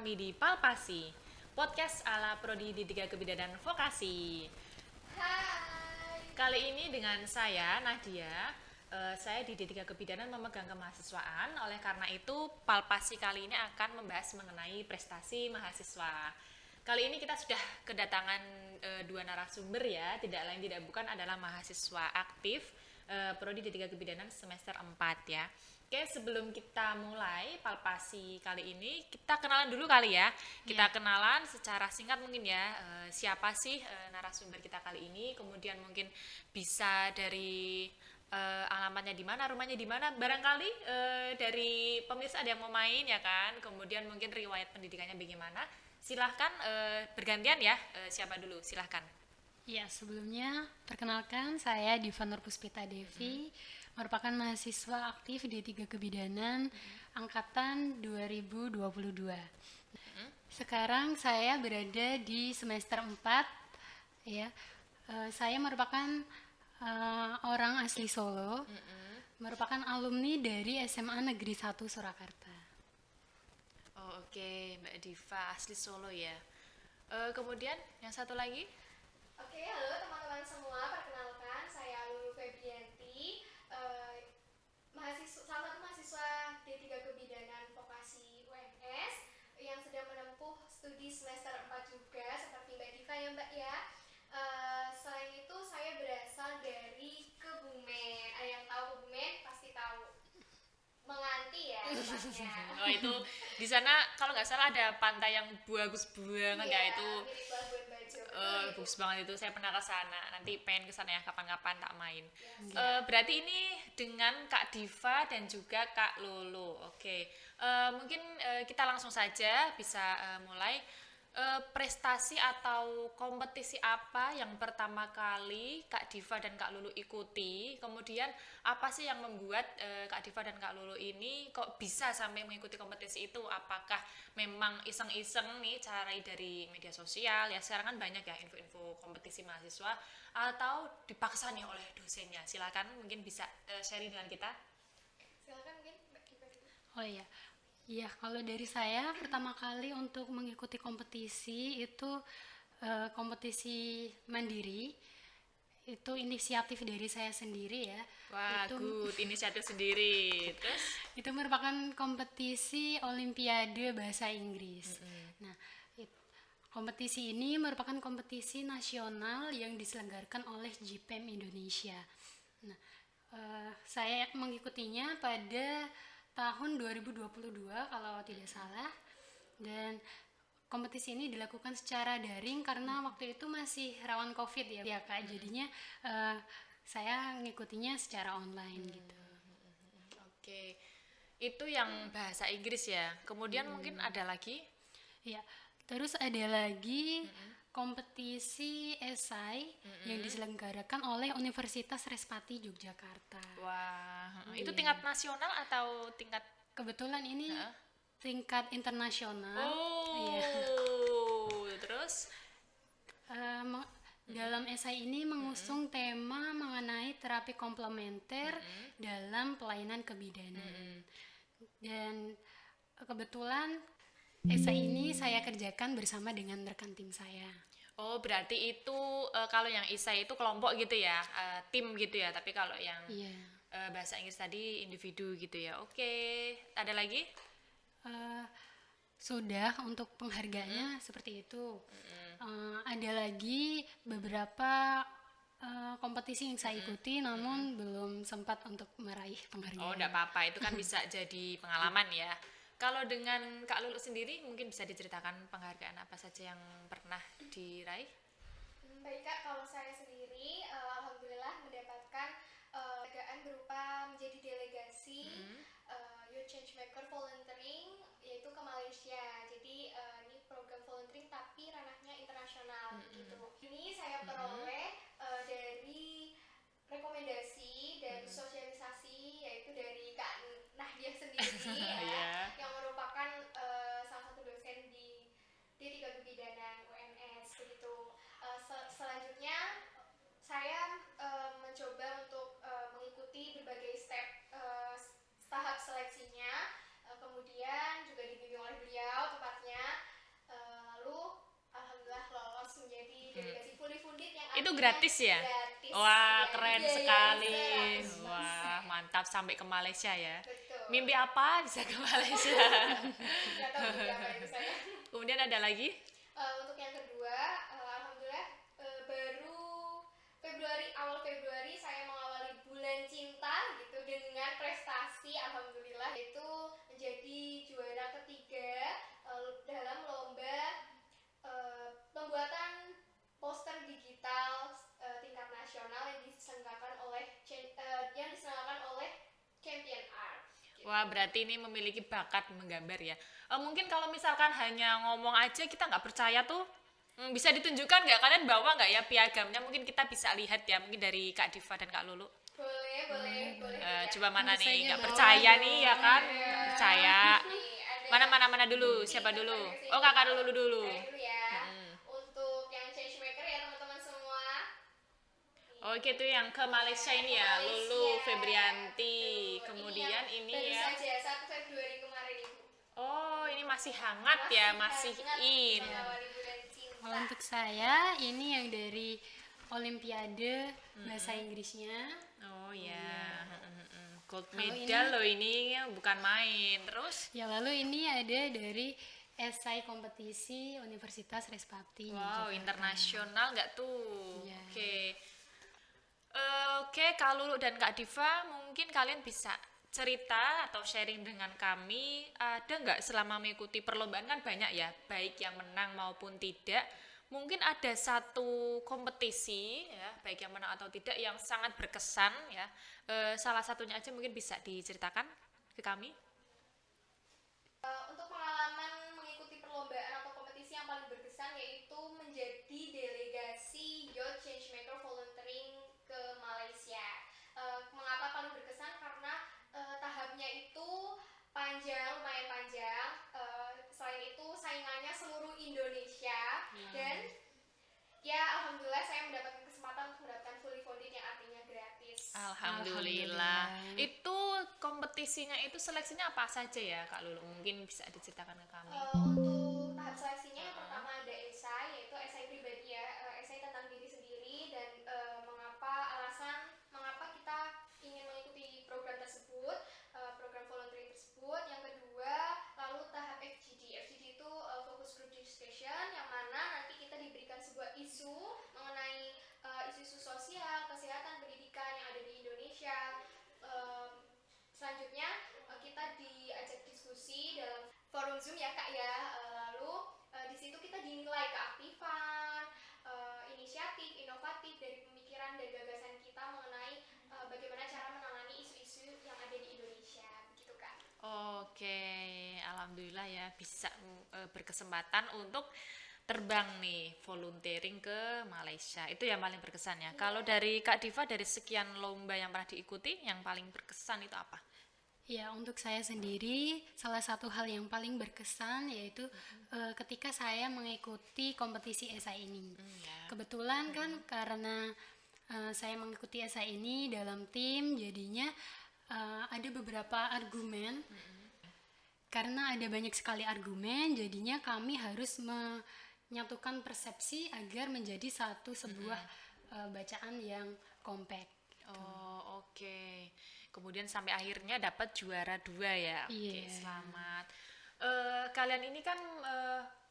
kami di Palpasi, podcast ala Prodi D3 Kebidanan Vokasi. Hai. Kali ini dengan saya, Nadia. Saya di D3 Kebidanan memegang kemahasiswaan, oleh karena itu Palpasi kali ini akan membahas mengenai prestasi mahasiswa. Kali ini kita sudah kedatangan dua narasumber ya, tidak lain tidak bukan adalah mahasiswa aktif Prodi D3 Kebidanan semester 4 ya. Oke, sebelum kita mulai Palpasi kali ini, kita kenalan dulu kali ya. Kita kenalan secara singkat mungkin ya, siapa sih narasumber kita kali ini, kemudian mungkin bisa dari alamatnya di mana, rumahnya di mana, barangkali dari pemirsa ada yang mau main ya kan, kemudian mungkin riwayat pendidikannya bagaimana. Silahkan bergantian ya, siapa dulu, silahkan. Ya, sebelumnya perkenalkan saya Diva Nur Puspita Devi, merupakan mahasiswa aktif D3 Kebidanan angkatan 2022. Sekarang saya berada di semester 4 ya. Saya merupakan orang asli Solo, merupakan alumni dari SMA Negeri 1 Surakarta. Oh, oke, Mbak Diva asli Solo ya. Kemudian yang satu lagi. Oke, halo teman-teman semua, perkenalkan saya Lulu Febrianti, salah satu mahasiswa D3 Kebidanan Vokasi UNS yang sedang menempuh studi semester 4 juga, seperti Mbak Diva ya Mbak ya. Selain itu saya berasal dari Kebumen. Ada yang tahu Kebumen? Pasti tahu. Menganti ya tempatnya. Oh, itu di sana kalau nggak salah ada pantai yang bagus banget ya, itu mirip Labuan Bajo. Betul, bagus banget itu. Saya pernah ke sana. Nanti pengen ke sana ya kapan-kapan tak main. Ya. Berarti ini dengan Kak Diva dan juga Kak Lulu. Oke. Mungkin kita langsung saja bisa mulai. Prestasi atau kompetisi apa yang pertama kali Kak Diva dan Kak Lulu ikuti? Kemudian apa sih yang membuat Kak Diva dan Kak Lulu ini kok bisa sampai mengikuti kompetisi itu? Apakah memang iseng-iseng nih cari dari media sosial? Ya sekarang kan banyak ya info-info kompetisi mahasiswa, atau dipaksa nih oleh dosennya? Silakan mungkin bisa sharing dengan kita. Silakan mungkin Mbak Diva dulu. Oh iya. Ya, kalau dari saya pertama kali untuk mengikuti kompetisi itu kompetisi mandiri. Itu inisiatif dari saya sendiri ya. Wah, Itu good, inisiatif sendiri. Terus itu merupakan kompetisi Olimpiade Bahasa Inggris. Nah, kompetisi ini merupakan kompetisi nasional yang diselenggarakan oleh JPEM Indonesia. Nah, saya mengikutinya pada tahun 2022 kalau tidak salah, dan kompetisi ini dilakukan secara daring karena waktu itu masih rawan COVID ya Kak. Jadinya saya ngikutinya secara online gitu. oke, itu yang bahasa Inggris ya. Kemudian mungkin ada lagi. Ya, terus ada lagi kompetisi esai yang diselenggarakan oleh Universitas Respati Yogyakarta. Wah, itu tingkat nasional atau tingkat? Kebetulan ini tingkat internasional. Oh, Iya. terus? Dalam esai ini mengusung tema mengenai terapi komplementer dalam pelayanan kebidanan. Dan kebetulan esai ini saya kerjakan bersama dengan rekan tim saya. Oh, berarti itu kalau yang isai itu kelompok gitu ya, tim gitu ya. Tapi kalau yang Iya. bahasa Inggris tadi individu gitu ya. Oke, ada lagi? Sudah untuk penghargaannya seperti itu. Ada lagi beberapa kompetisi yang saya ikuti, namun belum sempat untuk meraih penghargaan. Oh, enggak apa-apa. Itu kan bisa jadi pengalaman ya. Kalau dengan Kak Lulu sendiri mungkin bisa diceritakan penghargaan apa saja yang pernah diraih? Baik Kak, kalau saya sendiri alhamdulillah mendapatkan penghargaan berupa menjadi delegasi Youth Changemaker Volunteering, yaitu ke Malaysia. Jadi ini program volunteering tapi ranahnya internasional gitu. Ini saya peroleh dari rekomendasi dan sosialisasi, yaitu dari Kak Nahdia sendiri ya, yang merupakan salah satu dosen di D3 Kebidanan UNS begitu. Selanjutnya saya mencoba untuk mengikuti berbagai tahap seleksinya, kemudian juga dibimbing oleh beliau tepatnya gratis ya? Gratis. Wah, Ya, keren biayanya sekali. 100 Mas. Wah, mantap sampai ke Malaysia ya. Betul. Mimpi apa bisa ke Malaysia? Nggak tahu mimpi apa itu saya. Kemudian ada lagi? Untuk yang kedua, alhamdulillah baru awal Februari saya mengawali bulan cinta gitu dengan prestasi alhamdulillah, yaitu menjadi juara ketiga dalam lomba pembuatan poster digital tingkat nasional yang diselenggarakan oleh Champion Art. Wah, berarti ini memiliki bakat menggambar ya. Mungkin kalau misalkan hanya ngomong aja kita nggak percaya tuh, bisa ditunjukkan nggak? Kalian bawa nggak ya piagamnya? Mungkin kita bisa lihat ya, mungkin dari Kak Diva dan Kak Lulu. Boleh. Coba mana Tentu nih? saja Nggak bawa percaya dong. nih ya kan? Iya. Nggak percaya. Nih, ada Mana dulu? Siapa dulu? Oh, kakak dulu. Saya dulu ya. Untuk yang change maker ya teman-teman semua. Oh, gitu yang ke Malaysia ini ya, Malaysia. Lulu Febrianti. Betul. Kemudian ini baru ya. saja 1 Februari kemarin Ibu. Oh, ini masih hangat ya, masih hangat in. mengawali bulan cinta. Kalau untuk saya ini yang dari Olimpiade bahasa Inggrisnya. Oh ya, gold Kalau medal ini- loh ini bukan main. Terus, Ya lalu ini ada dari esai kompetisi Universitas Respati. wow, Jakarta. internasional nggak tuh? Iya. Oke, Oke, Kak Lulu dan Kak Diva, mungkin kalian bisa cerita atau sharing dengan kami, ada nggak selama mengikuti perlombaan kan banyak ya, baik yang menang maupun tidak. Mungkin ada satu kompetisi ya, baik yang menang atau tidak yang sangat berkesan ya. Salah satunya aja mungkin bisa diceritakan ke kami. Untuk pengalaman mengikuti perlombaan atau kompetisi yang paling berkesan yaitu menjadi delegasi Youth Changemaker Volunteering ke Malaysia. Mengapa paling berkesan? Karena tahapnya itu lumayan panjang. Selain itu saingannya seluruh Indonesia dan ya alhamdulillah saya mendapatkan kesempatan untuk mendapatkan fully funded yang artinya gratis. Alhamdulillah. Alhamdulillah. Itu kompetisinya itu seleksinya apa saja ya Kak Lulu? Mungkin bisa diceritakan ke kami. Untuk tahap seleksinya yang pertama ada esai, yaitu esai pribadi ya, esai tentang diri sendiri dan mengapa kita ingin mengikuti program tersebut, program volunteering tersebut. Yang kedua, lalu tahap FGD. FGD itu focus group discussion, yang mana nanti kita diberikan sebuah isu mengenai isu-isu sosial, kesehatan, pendidikan yang ada di Indonesia. Selanjutnya kita diajak diskusi dalam forum Zoom ya Kak ya. Lalu di situ kita dinilai keaktifan, inisiatif, inovatif dari pemikiran dan gagasan kita mengenai bagaimana cara menangani isu-isu yang ada di Indonesia. Begitu Kak. Oke, alhamdulillah ya bisa berkesempatan untuk terbang nih volunteering ke Malaysia. Itu yang paling berkesan ya. Kalau dari Kak Diva, dari sekian lomba yang pernah diikuti, yang paling berkesan itu apa? Ya, untuk saya sendiri, salah satu hal yang paling berkesan yaitu ketika saya mengikuti kompetisi esai ini. Kebetulan kan karena saya mengikuti esai ini dalam tim, jadinya ada beberapa argumen. Karena ada banyak sekali argumen, jadinya kami harus menyatukan persepsi agar menjadi sebuah bacaan yang kompak. Oh, oke. Kemudian sampai akhirnya dapat juara 2 ya. Oke, Iya. selamat. Kalian ini kan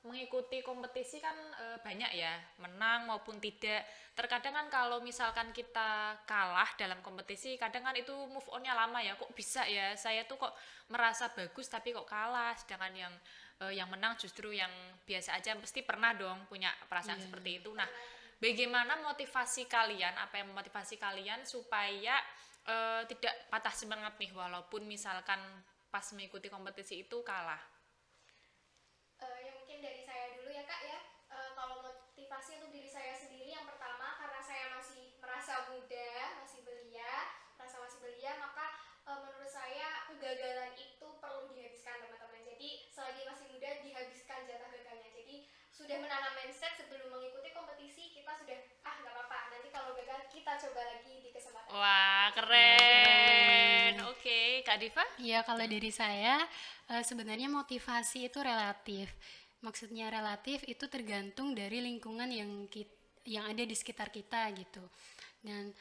mengikuti kompetisi kan banyak ya, menang maupun tidak. Terkadang kan kalau misalkan kita kalah dalam kompetisi, kadang kan itu move on-nya lama ya. Kok bisa ya? Saya tuh kok merasa bagus tapi kok kalah. Sedangkan yang menang justru yang biasa aja, pasti pernah dong punya perasaan seperti itu. Nah, bagaimana motivasi kalian? Apa yang memotivasi kalian supaya tidak patah semangat nih walaupun misalkan pas mengikuti kompetisi itu kalah? Ya mungkin dari saya dulu ya Kak ya. Kalau motivasi untuk diri saya sendiri, yang pertama karena saya masih merasa muda, masih belia, maka menurut saya kegagalan itu perlu dihabiskan teman-teman. Jadi selagi masih muda dihabiskan jatah gagalnya. Jadi sudah menanam mindset sebelum mengikuti kompetisi, kita sudah nggak apa-apa, nanti kalau gagal kita coba lagi di kesempatan. Wah, keren. Oke, Kak Diva? Ya, kalau dari saya sebenarnya motivasi itu relatif. Maksudnya relatif itu tergantung dari lingkungan yang yang ada di sekitar kita gitu. Dan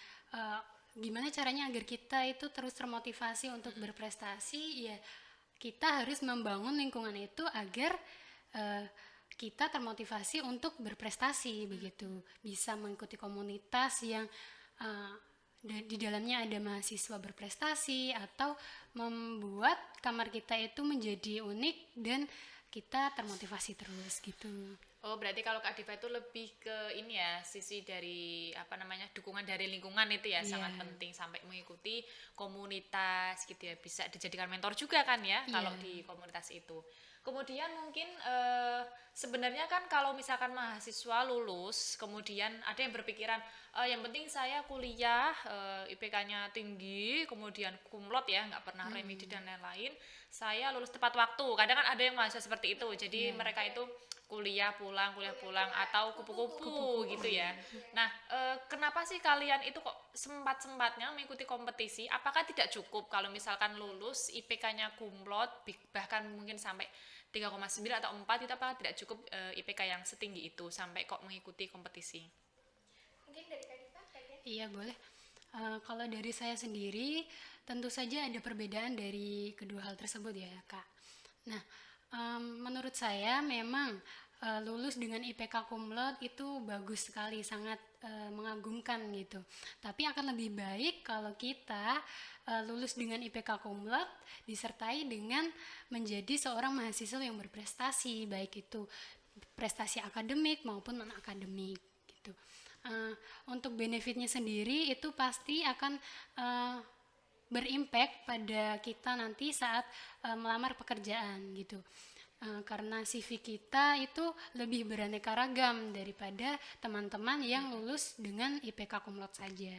gimana caranya agar kita itu terus termotivasi untuk berprestasi? Ya kita harus membangun lingkungan itu agar kita termotivasi untuk berprestasi begitu, bisa mengikuti komunitas yang di dalamnya ada mahasiswa berprestasi, atau membuat kamar kita itu menjadi unik dan kita termotivasi terus gitu. Oh, berarti kalau Kak Diva itu lebih ke ini ya, sisi dari dukungan dari lingkungan itu ya, sangat penting sampai mengikuti komunitas gitu ya, bisa dijadikan mentor juga kan ya kalau di komunitas itu. Kemudian mungkin sebenarnya kan kalau misalkan mahasiswa lulus, kemudian ada yang berpikiran yang penting saya kuliah, IPK-nya tinggi, kemudian kumlot ya, nggak pernah remedi dan lain-lain, saya lulus tepat waktu. Kadang kan ada yang mahasiswa seperti itu, jadi mereka itu kuliah pulang atau kupu-kupu gitu ya. Nah, kenapa sih kalian itu kok sempat-sempatnya mengikuti kompetisi? Apakah tidak cukup kalau misalkan lulus IPK-nya kumlot bahkan mungkin sampai 3,9 atau 4, itu apakah tidak cukup IPK yang setinggi itu sampai kok mengikuti kompetisi? Mungkin dari Kak Diva, Iya boleh. Kalau dari saya sendiri, tentu saja ada perbedaan dari kedua hal tersebut ya Kak. Nah, menurut saya memang lulus dengan IPK cum laude itu bagus sekali, sangat mengagumkan gitu. Tapi akan lebih baik kalau kita lulus dengan IPK cum laude disertai dengan menjadi seorang mahasiswa yang berprestasi, baik itu prestasi akademik maupun non akademik gitu. Untuk benefitnya sendiri itu pasti akan berimpact pada kita nanti saat melamar pekerjaan gitu. Karena CV kita itu lebih beraneka ragam daripada teman-teman yang lulus dengan IPK cum laude saja.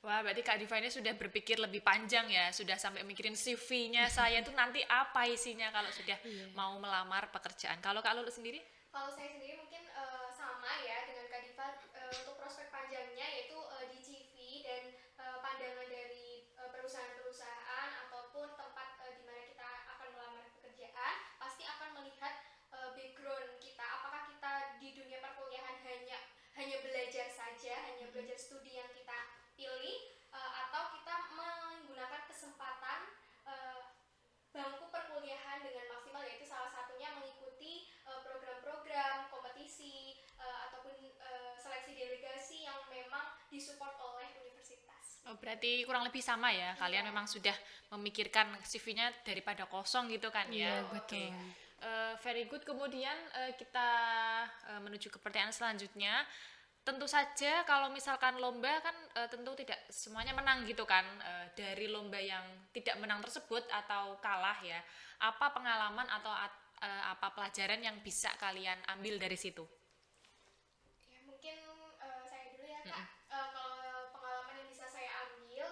Wah, berarti Kak Diva ini sudah berpikir lebih panjang ya, sudah sampai mikirin CV-nya saya tuh nanti apa isinya kalau sudah mau melamar pekerjaan. Kalau Kak Lulu sendiri? Kalau saya sendiri mungkin sama ya dengan Kak Diva, untuk prospek panjangnya yaitu di CV dan pandangan dari perusahaan-perusahaan ataupun tempat di mana kita akan melamar pekerjaan pasti akan melihat background kita, apakah kita di dunia perkuliahan hanya belajar saja, hanya belajar studi yang kita pilih, atau kita menggunakan kesempatan bangku perkuliahan dengan maksimal, yaitu salah satunya mengikuti program-program kompetisi ataupun seleksi delegasi yang memang disupport oleh universitas. Oh, berarti kurang lebih sama ya, kalian memang sudah memikirkan CV-nya daripada kosong gitu kan ya. Iya, betul. Very good. Kemudian kita menuju ke pertanyaan selanjutnya. Tentu saja kalau misalkan lomba kan tentu tidak semuanya menang gitu kan. Dari lomba yang tidak menang tersebut atau kalah ya, apa pengalaman atau apa pelajaran yang bisa kalian ambil dari situ? Ya, mungkin saya dulu ya Kak. Kalau pengalaman yang bisa saya ambil,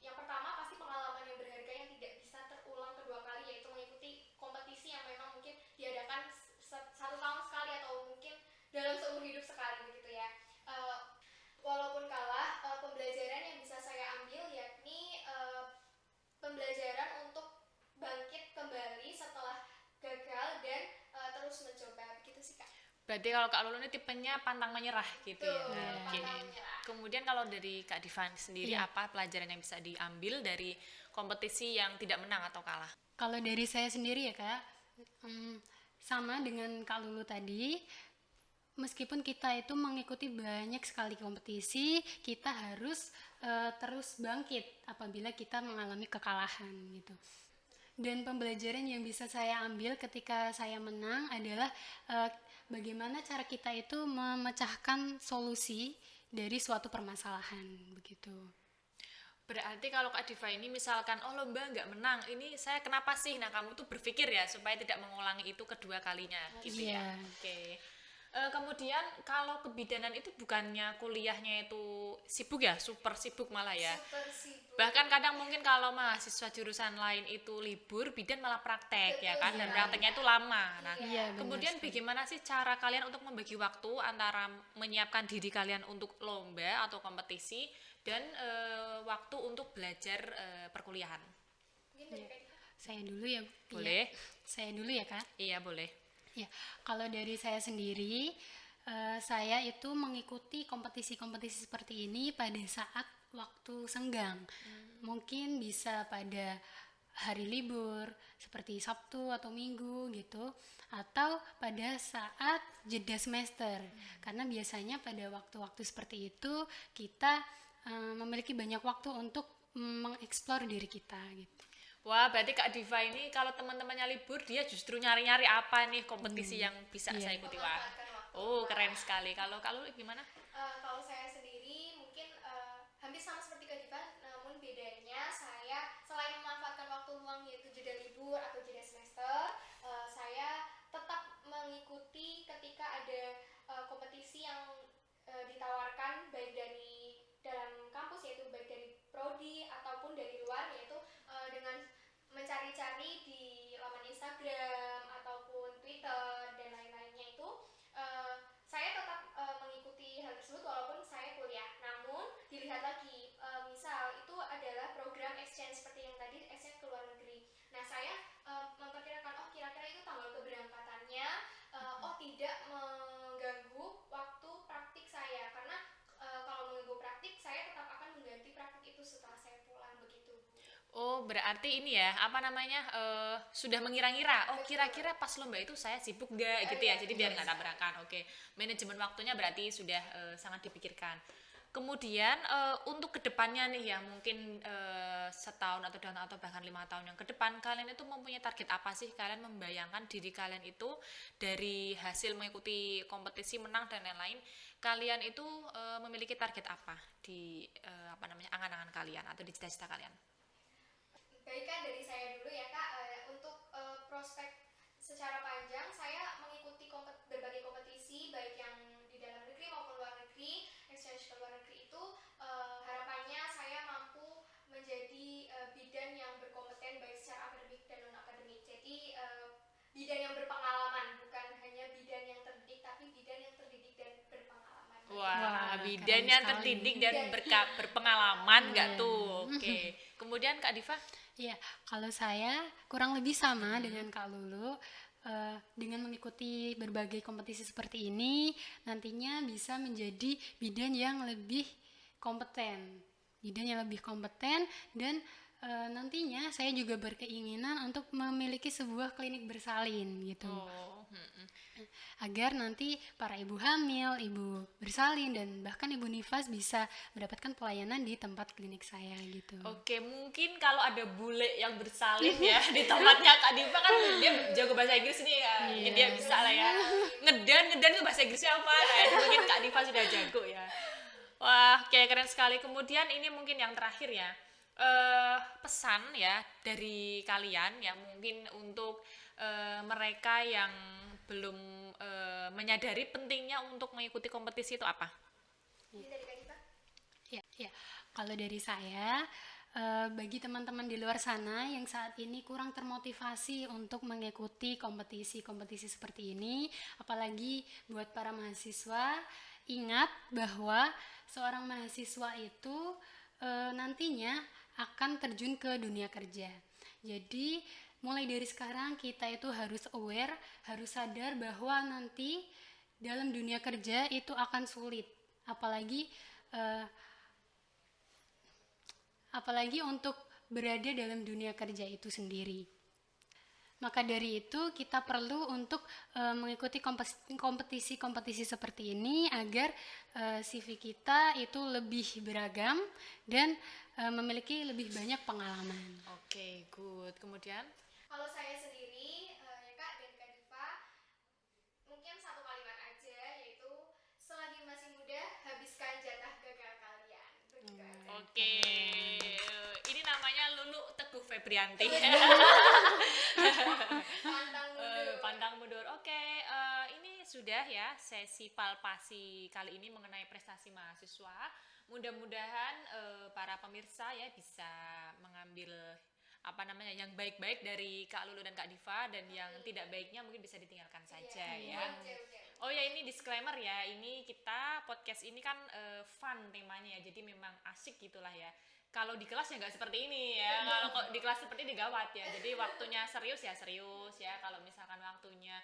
yang pertama pasti pengalaman yang berharga yang tidak bisa terulang kedua kali, yaitu mengikuti kompetisi yang memang mungkin diadakan 1 tahun sekali atau mungkin dalam seumur hidup sekali begitu ya. Walaupun kalah, pembelajaran yang bisa saya ambil yakni pembelajaran untuk bangkit kembali setelah gagal dan terus mencoba, begitu sih Kak. Berarti kalau Kak Lulu ini tipenya pantang menyerah gitu ya. Oke. Pantang menyerah. Kemudian kalau dari Kak Divan sendiri, apa pelajaran yang bisa diambil dari kompetisi yang tidak menang atau kalah? Kalau dari saya sendiri ya Kak, sama dengan Kak Lulu tadi, meskipun kita itu mengikuti banyak sekali kompetisi, kita harus terus bangkit apabila kita mengalami kekalahan gitu. Dan pembelajaran yang bisa saya ambil ketika saya menang adalah bagaimana cara kita itu memecahkan solusi dari suatu permasalahan begitu. Berarti kalau Kak Diva ini misalkan, oh lomba nggak menang, ini saya kenapa sih? Nah kamu tuh berpikir ya supaya tidak mengulangi itu kedua kalinya gitu ya. Oke. Kemudian kalau kebidanan itu bukannya kuliahnya itu sibuk ya, super sibuk malah ya. Super sibuk. Bahkan kadang mungkin kalau mahasiswa jurusan lain itu libur, bidan malah praktek ya kan, dan prakteknya itu lama. Nah, kemudian bagaimana sih cara kalian untuk membagi waktu antara menyiapkan diri kalian untuk lomba atau kompetisi dan waktu untuk belajar perkuliahan? Mungkin dari Kak Diva. Saya dulu ya. Boleh? Saya dulu ya Kak. Iya boleh. Ya, kalau dari saya sendiri, saya itu mengikuti kompetisi-kompetisi seperti ini pada saat waktu senggang. Mungkin bisa pada hari libur seperti Sabtu atau Minggu gitu, atau pada saat jeda semester. Karena biasanya pada waktu-waktu seperti itu kita memiliki banyak waktu untuk mengeksplor diri kita gitu. Wah, berarti Kak Diva ini kalau teman-temannya libur dia justru nyari-nyari apa nih kompetisi yang bisa saya ikuti. Wah. Memanfaatkan waktu. Oh, keren sekali. Kalau Lulu gimana? Kalau saya sendiri mungkin hampir sama seperti Kak Diva, namun bedanya saya selain memanfaatkan waktu luang yaitu jeda libur atau jeda semester, saya tetap mengikuti ketika ada kompetisi yang ditawarkan baik dari dalam kampus yaitu baik dari prodi ataupun dari luar, yaitu dengan mencari-cari di laman Instagram ataupun Twitter dan lain-lainnya itu saya tetap mengikuti hal tersebut walaupun saya kuliah. Namun dilihat lagi, misal itu adalah program exchange seperti yang tadi, exchange ke luar negeri. Nah, saya memperkirakan kira-kira itu tanggal keberangkatannya tidak mengganggu waktu praktik saya, karena kalau mengganggu praktik saya tetap akan mengganti praktik itu setelah saya pulang, begitu Bu. Oh, berarti ini ya, apa namanya, sudah mengira-ngira, oh kira-kira pas lomba itu saya sibuk gak gitu ya, jadi biar nggak tabrakan. Oke, manajemen waktunya berarti sudah sangat dipikirkan. Kemudian untuk kedepannya nih ya, mungkin setahun atau 2 tahun atau bahkan 5 tahun yang ke depan, kalian itu mempunyai target apa sih? Kalian membayangkan diri kalian itu dari hasil mengikuti kompetisi menang dan lain-lain, kalian itu memiliki target apa di apa namanya angan-angan kalian atau di cita-cita kalian? Baik Kak, dari saya dulu ya Kak, untuk prospek secara panjang saya mengikuti berbagai kompetisi baik yang di dalam negeri maupun luar negeri, exchange ke luar negeri itu harapannya saya mampu menjadi bidan yang berkompeten baik secara akademik dan non akademik. Jadi bidan yang berpengalaman, bukan hanya bidan yang terdidik tapi bidan yang terdidik dan berpengalaman. Wah, Wah, bidan keren yang sekali. terdidik dan berpengalaman nggak Iya. tuh? Oke. Kemudian Kak Diva? Ya, kalau saya kurang lebih sama dengan Kak Lulu. Dengan mengikuti berbagai kompetisi seperti ini, nantinya bisa menjadi bidan yang lebih kompeten. Bidan yang lebih kompeten dan nantinya saya juga berkeinginan untuk memiliki sebuah klinik bersalin gitu. Oh, Agar nanti para ibu hamil, ibu bersalin dan bahkan ibu nifas bisa mendapatkan pelayanan di tempat klinik saya gitu. Oke, mungkin kalau ada bule yang bersalin ya di tempatnya Kak Diva kan dia jago bahasa Inggris nih ya, mungkin dia bisa lah ya. Ngedan itu bahasa Inggrisnya apa? Nah, itu mungkin Kak Diva sudah jago ya. Wah, kayak keren sekali. Kemudian ini mungkin yang terakhir ya, pesan ya dari kalian ya mungkin untuk mereka yang belum menyadari pentingnya untuk mengikuti kompetisi itu apa? Ini dari Kak Diva. Ya. Kalau dari saya, bagi teman-teman di luar sana yang saat ini kurang termotivasi untuk mengikuti kompetisi-kompetisi seperti ini, apalagi buat para mahasiswa, ingat bahwa seorang mahasiswa itu nantinya akan terjun ke dunia kerja. Jadi mulai dari sekarang kita itu harus aware, harus sadar bahwa nanti dalam dunia kerja itu akan sulit, apalagi untuk berada dalam dunia kerja itu sendiri. Maka dari itu kita perlu untuk mengikuti kompetisi-kompetisi seperti ini agar CV kita itu lebih beragam dan memiliki lebih banyak pengalaman. Oke, good. Kemudian? Kalau saya sendiri ya Kak dan Kak Diva, mungkin satu kalimat aja, yaitu selagi masih muda habiskan jatah gagal kalian. Begitu aja. Oke. Ini namanya Lulu Teguh Febrianti. Pantang mundur. Pantang mundur. Oke, ini sudah ya sesi palpasi kali ini mengenai prestasi mahasiswa. Mudah-mudahan para pemirsa ya bisa mengambil apa namanya yang baik-baik dari Kak Lulu dan Kak Diva, dan yang tidak baiknya mungkin bisa ditinggalkan saja ya. Oh ya, ini disclaimer ya, ini kita podcast ini kan fun temanya ya, jadi memang asik gitulah ya. Kalau di kelas ya nggak seperti ini ya, kalau di kelas seperti ini gawat ya, jadi waktunya serius ya serius ya, kalau misalkan waktunya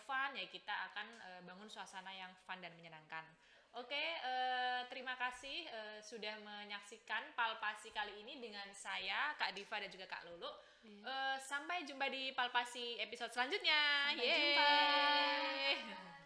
fun, ya kita akan bangun suasana yang fun dan menyenangkan. Oke, terima kasih sudah menyaksikan Palpasi kali ini dengan saya, Kak Diva dan juga Kak Lulu. Sampai jumpa di Palpasi episode selanjutnya. Sampai jumpa.